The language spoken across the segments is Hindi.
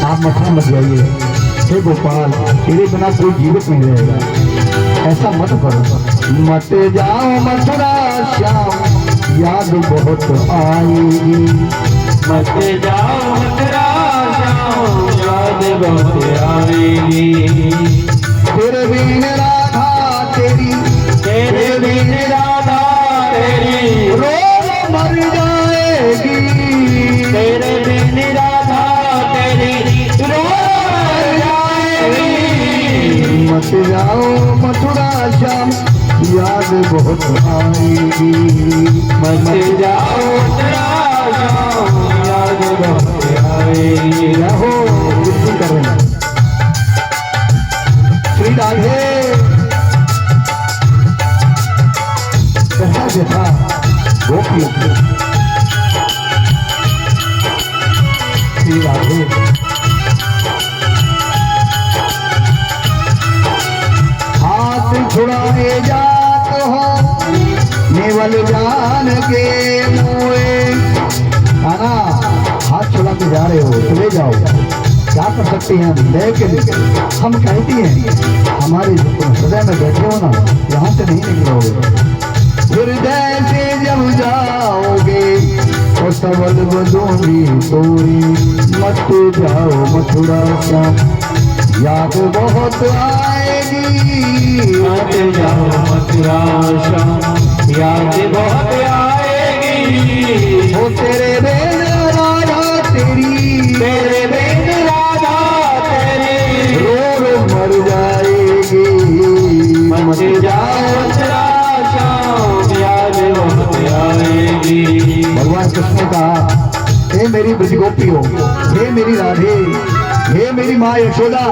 आप मथुरा मत जाइए। हे गोपाल, तेरे बिना कोई जीवित नहीं रहेगा, ऐसा मत करो। मत जाओ मथुरा श्याम, याद बहुत आएगी। मत जाओ मथुरा श्याम, याद बहुत आएगी। तेरे बिन राधा तेरी, तेरे बिन राधा तेरी रो मर जाएगी। तेरे बिन राधा तेरी रो मर जाएगी। मत जाओ मथुरा श्याम, याद बहुत आएगी। मत जाओ मथुरा श्याम, याद बहुत आएगी। रहो बिल्कुल कर रहे हैं श्री राधे। कैसा देखा गोपी श्री राधे। हाथ छुड़ाए जात हो नेवल जान के मुए, आना हाथ छुड़ा के जा रहे हो, चले जाओ, क्या कर सकते हैं हम। लेकिन हम कहती हैं हमारे हृदय में बैठे हो ना, यहाँ से नहीं निकलोगे। हृदय से जब जाओगे तो सबल बदूंगी तोरी। मत जाओ मथुरा श्याम, याद बहुत आएगी। मत जाओ मथुरा श्याम, याद बहुत आएगी। वो तेरे बिन राधा तेरी, तेरे बिन राधा तेरी रो रो मर जाएगी। मत जाओ मथुरा श्याम, याद बहुत आएगी। भगवान कृष्ण ने कहा, हे मेरी ब्रज गोपियों, हे मेरी राधे, हे मेरी माँ यशोदा,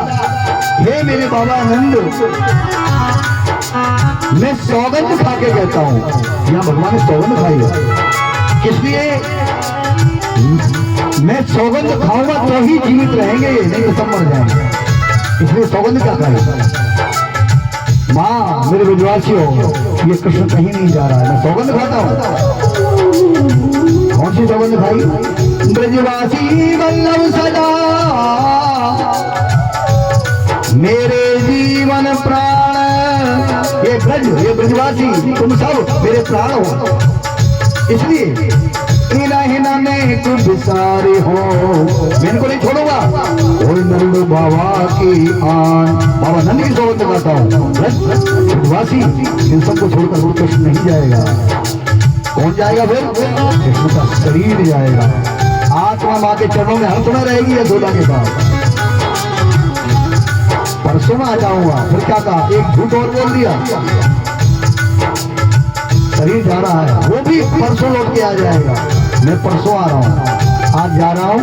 हे मेरे बाबा नंद, मैं सौगंध खा के कहता हूँ। यहाँ भगवान ने सौगंध खाई है, इसलिए मैं सौगंध खाऊंगा तो ही जीवित रहेंगे, नहीं तो सब मर जाएंगे। इसलिए सौगंध क्या खाई? माँ मेरे ब्रजवासियों, ये कृष्ण कहीं नहीं जा रहा है, मैं सौगंध खाता हूँ। कौन सी सौगंध खाई? ब्रजवासी वल्लभ सदा मेरे जीवन प्राण। ये ब्रज, ये ब्रजवासी तुम सब मेरे प्राण हो, इसलिए हिना में तुम सारे हो, मैं इनको नहीं छोड़ूंगा। कोई नंद बाबा की आन, बाबा नंद की सौगंध गाता हूँ। ब्रजवासी इन सबको छोड़कर वो कृष्ण नहीं जाएगा। कौन जाएगा फिर? कृष्ण का शरीर जाएगा, आत्मा माँ के चरणों में हर समय रहेगी यशोदा के पास। परसों में आ जाऊंगा, फिर क्या कहा? एक झूठ और बोल दिया, शरीर जा रहा है, वो भी परसों लौट के आ जाएगा। मैं परसों आ रहा हूँ, आज जा रहा हूँ,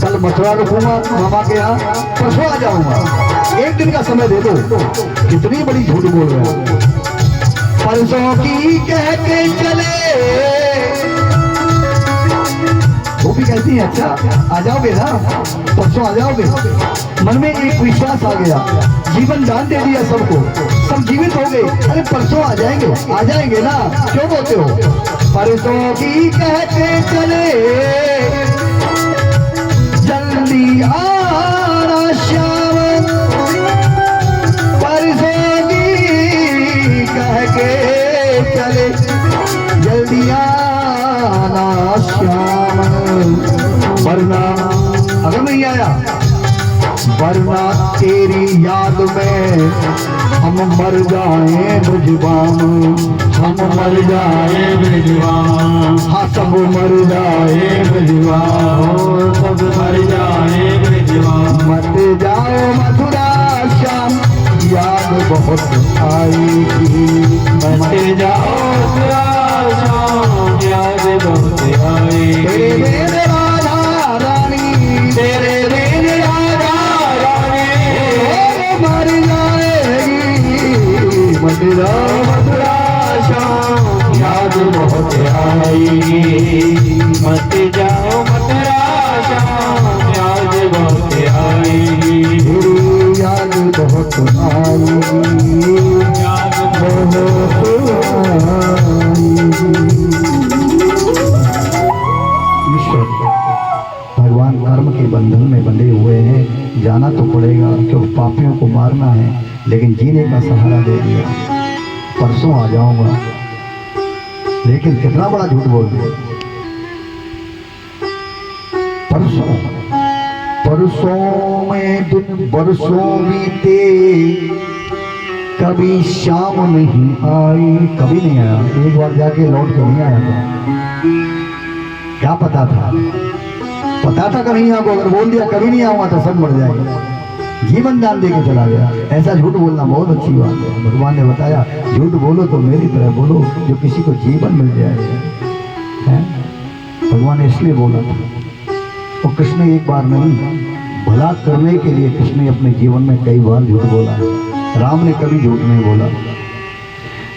कल मथुरा रुकूंगा मामा के यहाँ, परसों आ जाऊंगा। एक दिन का समय दे दो। कितनी बड़ी झूठ बोल रहे हो। परसों की कह के चले, वो भी कहती है अच्छा आ जाओगे ना, परसों आ जाओगे। मन में एक विश्वास आ गया, जीवन दान दे दिया सबको, सब जीवित हो गए। अरे परसों आ जाएंगे ना, क्यों बोलते हो? परसों की कह के चले, जल्दी आना श्याम। परसों की कह के चले, जल्दी आना श्याम। वरना अगर नहीं आया, वरना तेरी याद में हम मर जाए ब्रजवाम। हम मर जाए ब्रजवान, हाँ सब मर जाए ब्रजवाम, सब मर जाए ब्रजवान। मत जाओ मथुरा श्याम, याद बहुत आएगी। मत जाओ मथुरा श्याम, याद बहुत आएगी। तेरे बिन राधा रानी, तेरे बिन राधा रानी मर जाएगी। मत जाओ मथुरा श्याम, याद बहुत आएगी। मत जाओ मथुरा श्याम, याद बहुत आएगी। तेरी याद बहुत आएगी, याद बहुत आएगी। ईश्वर भगवान कर्म के बंधन में में बंधे हुए हैं, जाना तो पड़ेगा क्योंकि पापियों को मारना है, लेकिन जीने का सहारा दे दिया, परसों आ जाऊंगा। लेकिन कितना बड़ा झूठ बोल दिया। परसों में दिन बरसों बीते, कभी शाम नहीं आई, कभी नहीं आया। एक बार जाके लौट के नहीं आया था। क्या पता था कभी आपको, अगर बोल दिया कभी नहीं आऊंगा तो सब मर जाएगा, जीवन दान देके चला गया। ऐसा झूठ बोलना बहुत अच्छी बात है। भगवान ने बताया झूठ बोलो तो मेरी तरह बोलो जो किसी को जीवन मिल जाएगा, है? भगवान ने इसलिए बोला था। और कृष्ण एक बार नहीं, भला करने के लिए कृष्ण ने अपने जीवन में कई बार झूठ बोला। राम ने कभी झूठ नहीं बोला,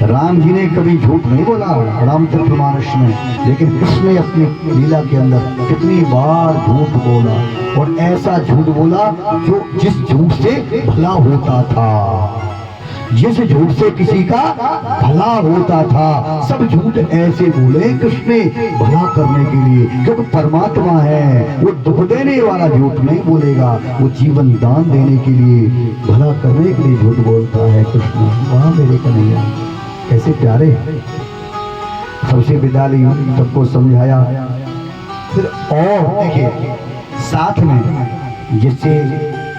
राम जी ने कभी झूठ नहीं बोला रामचरितमानस में, लेकिन कृष्ण ने अपनी लीला के अंदर कितनी बार झूठ बोला। और ऐसा झूठ बोला जो जिस झूठ से भला होता था, जिस झूठ से किसी का भला होता था, सब झूठ ऐसे बोले कृष्ण ने भला करने के लिए, क्योंकि परमात्मा है, वो दुख देने वाला झूठ नहीं बोलेगा, वो जीवन दान देने के लिए, भला करने के लिए झूठ बोलता है कृष्ण। वहां मेरे कन्हैया कैसे प्यारे, सबसे विदा ली, सबको समझाया। फिर और देखिए साथ में जिससे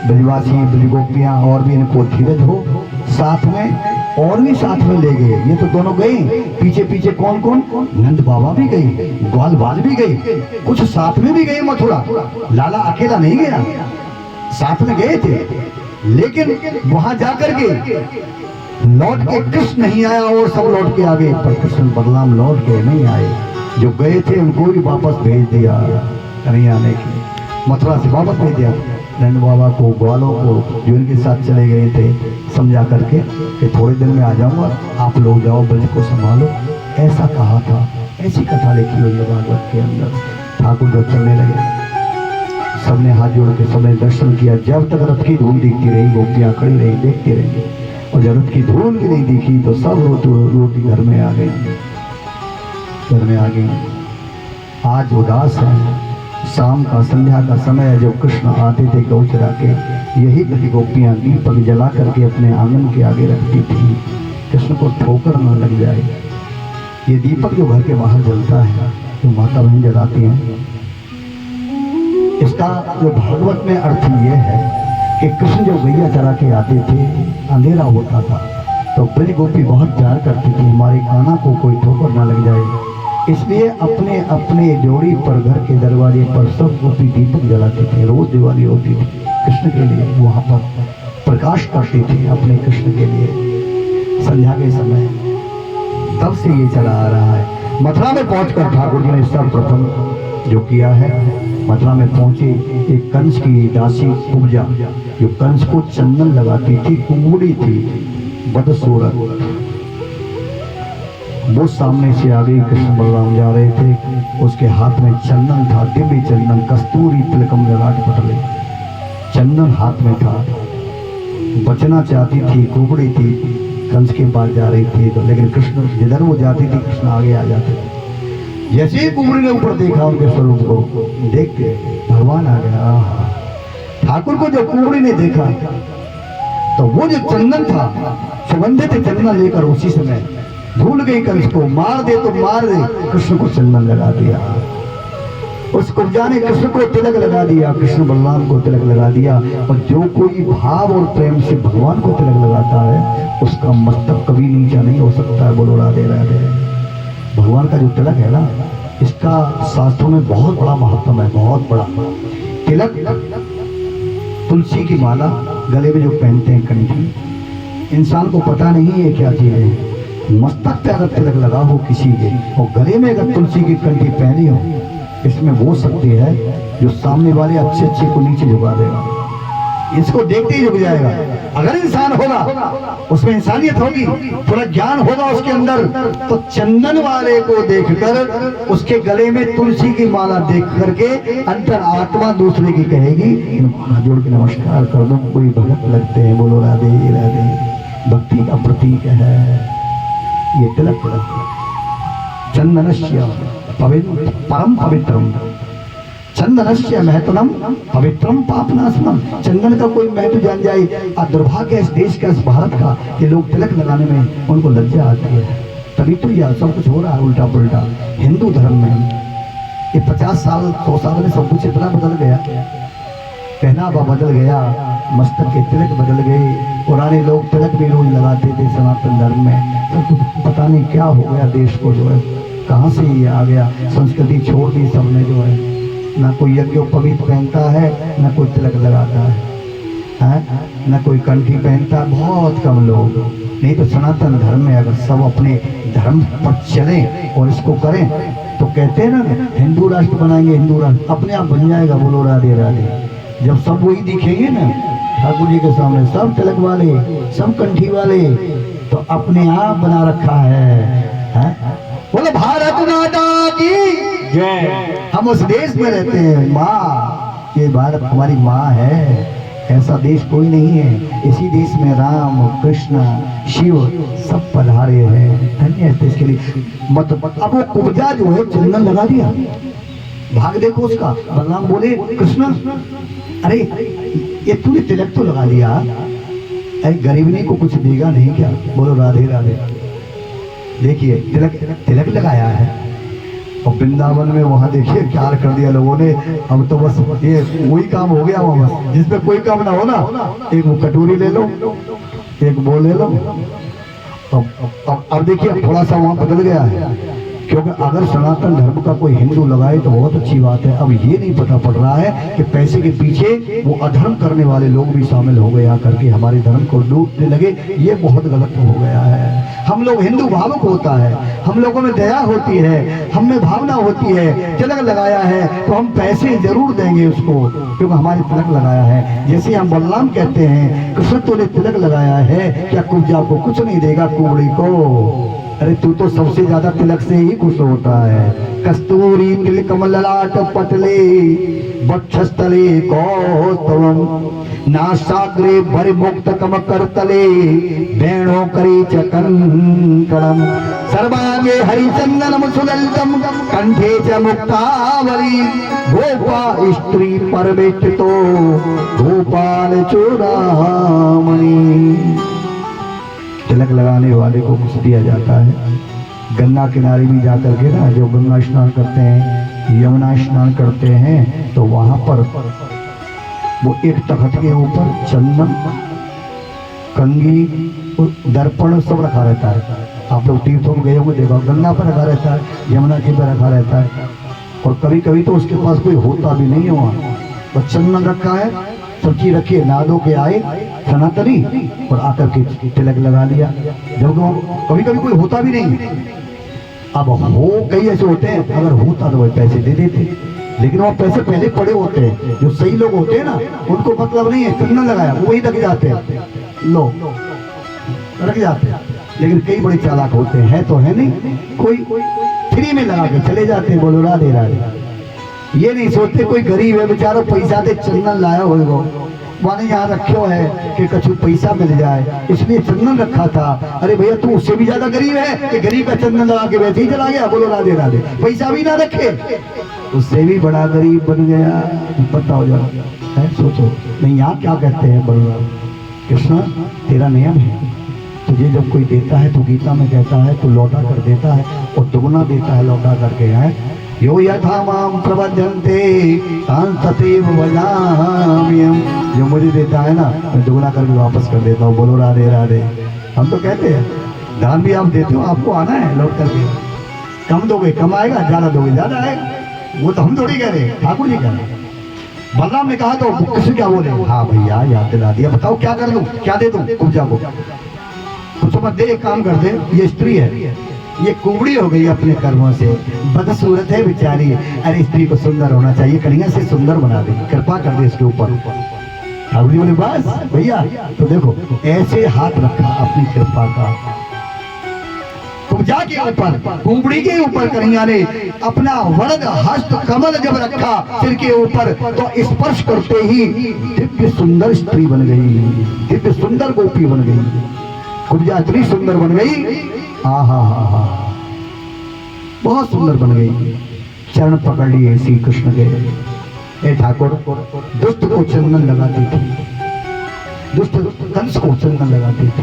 ब्रजवासी ब्रजगोपियां और भी इनको धीरज हो, साथ में और भी साथ में ले गए। ये तो दोनों गए, पीछे पीछे कौन कौन, नंद बाबा भी गए, ग्वाल बाल भी गए, कुछ साथ में भी गए मथुरा। लाला अकेला नहीं गया, साथ में गए थे, लेकिन वहां जाकर के लौट के कृष्ण नहीं आया और सब लौट के आ गए, पर कृष्ण बलराम लौट के नहीं आए। जो गए थे उनको भी वापस भेज दिया, नहीं आने की, मथुरा से वापस भेज दिया। नंद बाबा को, ग्वालों को जो इनके साथ चले गए थे, समझा करके कि थोड़े दिन में आ जाऊंगा, आप लोग जाओ ब्रज को संभालो, ऐसा कहा था। ऐसी कथा लिखी हुई है भागवत के अंदर। ठाकुर जब चलने लगे, सबने हाथ जोड़ के सबने दर्शन किया। जब तक रथ की धूल दिखती रही, गोपियां खड़ी रही, देखती रही, और जब रथ की धूल भी नहीं दिखी तो सब रोटी घर में आ गई, घर में आ गई। आज उदास है, शाम का संध्या का समय है, जब कृष्ण आते थे गौ चरा के, यही गोपियां दीपक जला करके अपने आंगन के आगे रखती थी, कृष्ण को ठोकर न लग जाए। ये दीपक जो घर के बाहर जलता है, जो माता बहन जलाती हैं, इसका जो भागवत में अर्थ ये है कि कृष्ण जब गैया चरा के आते थे, अंधेरा होता था, तो ब्रज गोपी बहुत प्यार करती थी, हमारे कान्हा को कोई ठोकर ना लग जाए, इसलिए अपने अपने जोड़ी पर, घर के दरवाजे पर सब गोपी दीपक जलाते थे। रोज दिवाली होती थी कृष्ण के लिए, वहां पर प्रकाश करती थी अपने कृष्ण के लिए संध्या के समय। तब से ये चला आ रहा है। मथुरा में पहुंचकर ठाकुर जी ने सर्वप्रथम जो किया है, मथुरा में पहुंचे, एक कंस की दासी कुब्जा, जो कंस को चंदन लगाती थी, कुंगड़ी थी, बदसूरत, वो सामने से आ गई। कृष्ण बलराम जा रहे थे, उसके हाथ में चंदन था, दिव्य चंदन, कस्तूरी तिलकम ललाट पटले, चंदन हाथ में था। बचना चाहती थी, कुबड़ी थी, कंस के पास जा रही थी, तो लेकिन कृष्ण जिधर वो जाती थी कृष्ण आगे आ जाते थे। जैसे ही कुबड़ी ने ऊपर देखा उनके स्वरूप को, देख के भगवान आ गया। ठाकुर को जब कुबड़ी ने देखा तो वो जो चंदन था, सुगंधित चंदन लेकर उसी समय भूल गई कंस को, मार दे तो मार दे, कृष्ण को चंदन लगा दिया। उस कुब्जा ने कृष्ण को तिलक लगा दिया, कृष्ण बलराम को तिलक लगा दिया। और जो कोई भाव और प्रेम से भगवान को तिलक लगाता है, उसका मस्तक कभी नीचा नहीं हो सकता है। बोलो राधे राधे। भगवान का जो तिलक है ना, इसका शास्त्रों में बहुत बड़ा महत्व है, बहुत बड़ा। तिलक तुलसी की माला गले में जो पहनते हैं कंठी, इंसान को पता नहीं है क्या चीज है। मस्तक पे अगर तिलक लगा हो किसी के, और गले में अगर तुलसी की कंठी पहनी हो, इसमें वो शक्ति है जो सामने वाले अच्छे अच्छे को नीचे झुका देगा, इसको देखते ही झुक जाएगा। अगर इंसान होगा, उसमें इंसानियत होगी, थोड़ा ज्ञान होगा उसके अंदर, तो चंदन वाले को देखकर, उसके गले में तुलसी की माला देख करके अंतर आत्मा दूसरे की कहेगी, हाथ जोड़ के नमस्कार कर दो, कोई भगत लगते हैं। बोलो राधे राधे। भक्ति का प्रतीक है ये तिलक। चंदनस्य पवित्र परम पवित्रम, चंदनस्य महत्वम पवित्रम पापनाशनम। चंदन का कोई महत्व जान जाए, और दुर्भाग्य इस देश का, इस भारत का, कि लोग तिलक लगाने में उनको लज्जा आती है। तभी तो यह सब कुछ हो रहा है उल्टा पुल्टा हिंदू धर्म में। ये 50 साल 100 साल में सब कुछ इतना बदल गया, पहनावा बदल गया, मस्तक के तिलक बदल गए। पुराने लोग तिलक भी रोज लगाते थे सनातन धर्म में। सब कुछ पता नहीं क्या हो गया देश को, जो है कहाँ से ये आ गया, संस्कृति छोड़ दी सबने, जो है ना कोई यज्ञोपवीत पहनता है, ना कोई तिलक लगाता है, ना कोई कंठी पहनता, बहुत कम लोग। नहीं तो सनातन धर्म में अगर सब अपने धर्म पर चलें और इसको करें तो कहते हैं ना हिंदू राष्ट्र बनाएंगे, हिंदू राष्ट्र अपने आप बन जाएगा। बोलो राधे राधे। जब सब वही दिखेंगे ना ठाकुर जी के सामने, सब तिलक वाले, सब कंठी वाले, तो अपने आप बना रखा है। बोलो भारत माता की जय। हम उस देश में रहते हैं, माँ, ये भारत हमारी माँ है, ऐसा देश कोई नहीं है। इसी देश में राम कृष्ण शिव सब पधारे हैं। धन्य है देश के लिए। मत अब वो कुब्जा जो है चंदन लगा दिया, भाग देखो उसका। बलराम बोले कृष्ण अरे ये तूने तिलक तो लगा लिया, अरे गरीबनी को कुछ देगा नहीं क्या? बोलो राधे राधे। देखिए तिलक लगाया है, और वृंदावन में वहां देखिए क्या कर दिया लोगों ने। अब तो बस ये वही काम हो गया वहां, बस जिसमें कोई काम ना हो ना, एक वो कटोरी ले लो, एक वो ले लो। अब देखिए थोड़ा सा वहां बदल गया है, क्योंकि अगर सनातन धर्म का कोई हिंदू लगाए तो बहुत अच्छी बात है। अब ये नहीं पता पड़ रहा है कि पैसे के पीछे वो अधर्म करने वाले लोग भी शामिल हो गए आकर के हमारे धर्म को लूटने लगे। ये बहुत गलत हो गया है। हम लोग हिंदू भावुक होता है, हम लोगों में दया होती है, हम में भावना होती है। तिलक लगाया है तो हम पैसे जरूर देंगे उसको, क्योंकि हमारे तिलक लगाया है। जैसे हम बलराम कहते हैं कृष्ण तूने तिलक लगाया है, क्या कुब्जा को कुछ नहीं देगा कुबड़ी को? अरे तू तो सबसे ज्यादा तिलक से ही खुश होता है। कस्तूरी नील कमल ललाट पटले वक्षस्थले कौस्तवम नासाग्रे भरि मुक्त कम करतले वेणो करी च कंकणम सर्वांगे हरिचंदनम सुललितम कंठे च मुक्तावली गोपा स्त्री परमेष्ठितो गोपाल चूड़ामणि। तिलक लगाने वाले को कुछ दिया जाता है। गंगा किनारे भी जाकर के ना, जो गंगा स्नान करते हैं, यमुना स्नान करते हैं, तो वहां पर वो एक तख्त के ऊपर चंदन कंगी दर्पण सब रखा रहता है। आप लोग तीर्थों में गए होंगे, देखा गंगा पर रखा रहता है, यमुना के पर रखा रहता है, और कभी कभी तो उसके पास कोई होता भी नहीं है वहाँ, बस चंदन रखा है, सब चीज रखी है, नहा धो के आए सनातनी और आकर के तिलक लगा लिया। जब कभी कभी कोई होता भी नहीं। अब हो कई ऐसे होते हैं, अगर होता तो वह पैसे दे देते, लेकिन वो पैसे पहले पड़े होते हैं। जो सही लोग होते हैं ना, उनको मतलब नहीं है, चंदन लगाया वो वही रख जाते हैं, लो रख जाते हैं। लेकिन कई बड़े चालाक होते हैं, तो है नहीं, कोई फ्री में लगा के चले जाते हैं। बोलो राधे राधे। ये नहीं सोचते कोई गरीब है बेचारा पैसा दे चंदन लाया होगा, माने यहाँ रखो है कि कछु पैसा मिल जाए, इसलिए चंदन रखा था। अरे भैया तू उससे भी ज्यादा गरीब है कि गरीब का चंदन लगा के वैसे ही चला गया। बोलो राधे राधे। पैसा भी ना रखे, उससे भी बड़ा गरीब बन गया। बताओ जरा, सोचो। नहीं यहाँ क्या कहते हैं बलराम, कृष्ण तेरा नियम है, तुझे जब कोई देता है तो गीता में कहता है तू लौटा कर देता है, और दुगना देता है लौटा करके है। यो यथा माम प्रबध्यन्ते तां तथैव भजाम्यहम्। जो मुझे देता है ना, मैं दुगना करके वापस कर देता हूँ। बोलो राधे राधे। हम तो कहते हैं दान भी आप देते हो, आपको आना है लौट करके। कम दोगे कम आएगा, ज्यादा दोगे ज्यादा आएगा। वो तो हम थोड़ी कह रहे हैं, ठाकुर जी कह रहे हैं। बलराम ने कहा तो किसी क्या बोले, हाँ भैया याद दिला दिया, बताओ क्या कर दूं, क्या दे दूं कुब्जा को? कुछ मत दे, एक काम कर दे, ये स्त्री है, ये कुबड़ी हो गई अपने कर्मों से, बदसूरत है बेचारी। अरे स्त्री को सुंदर होना चाहिए, कन्हैया से सुंदर बना दे, कृपा कर दे इसके ऊपर। ठाकुर जी बोले बस भैया। तो देखो ऐसे हाथ रखा अपनी कृपा का, कुब्जा के ऊपर, कुबड़ी के ऊपर कन्हैया ने अपना वरद हस्त कमल जब रखा सिर के ऊपर, तो स्पर्श करते ही दिव्य सुंदर स्त्री बन गई, दिव्य सुंदर गोपी बन गई। कुब्जा इतनी सुंदर बन गई, हा बहुत सुंदर बन गई। चरण पकड़ लिए श्री कृष्ण के, ए ठाकुर, दुष्ट को चंदन लगाती थी, दुष्ट कंस को चंदन लगाती थी,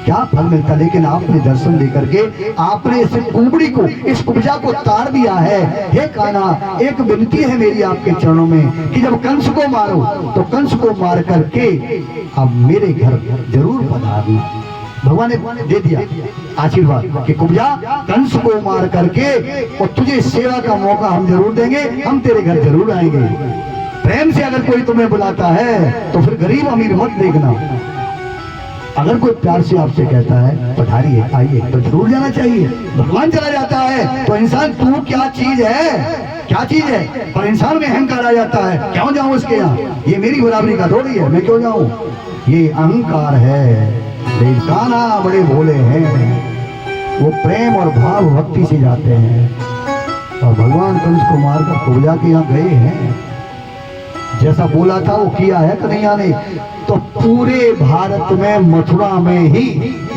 क्या फल मिलता? लेकिन आपने दर्शन देकर के आपने इस कुबड़ी को, इस कुब्जा को ताड़ दिया है। हे कान्हा, एक विनती है मेरी आपके चरणों में कि जब कंस को मारो तो कंस को मार करके अब मेरे घर जरूर पधारना। भगवान ने दे दिया आशीर्वाद कि कुब्जा, कंस को मार करके और तुझे सेवा का मौका हम जरूर देंगे, हम तेरे घर जरूर आएंगे। प्रेम से अगर कोई तुम्हें बुलाता है तो फिर गरीब अमीर मत देखना। अगर कोई प्यार से आपसे कहता है पधारिए, आइए, तो जरूर जाना चाहिए। भगवान चला जाता है तो इंसान तू क्या चीज है, क्या चीज है, पर इंसान में अहंकार आ जाता है, क्यों जाऊं उसके यहाँ, ये मेरी बराबरी का थोड़ी है, मैं क्यों जाऊं, ये अहंकार है। लेकिन कान्हा बड़े भोले हैं, वो प्रेम और भाव भक्ति से जाते हैं और भगवान कंस को मारकर कुब्जा के यहाँ गए हैं। जैसा बोला था वो किया है कन्हैया ने। तो पूरे भारत में मथुरा में ही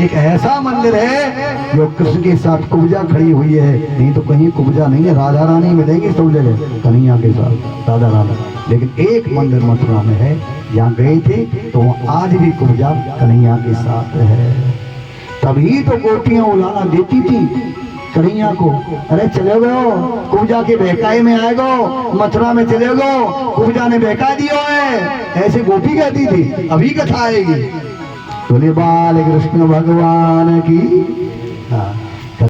एक ऐसा मंदिर है जो कृष्ण के साथ कुब्जा खड़ी हुई है, नहीं तो कहीं कुब्जा नहीं है। राधा रानी मिलेंगी सब जगह कन्हैया के साथ, राधा रानी, लेकिन एक मंदिर मथुरा में है, यहाँ गए थे तो आज भी कुब्जा कन्हैया के साथ है। तभी तो गोपियां उलाना देती थी कन्हैया को, अरे चले गो कुब्जा के बहकाए में आए गो, मथुरा में चले गो, कुब्जा ने बहका दियो है, ऐसे गोपी कहती थी। अभी कथा आएगी। बोले बाल कृष्ण भगवान की। हाँ,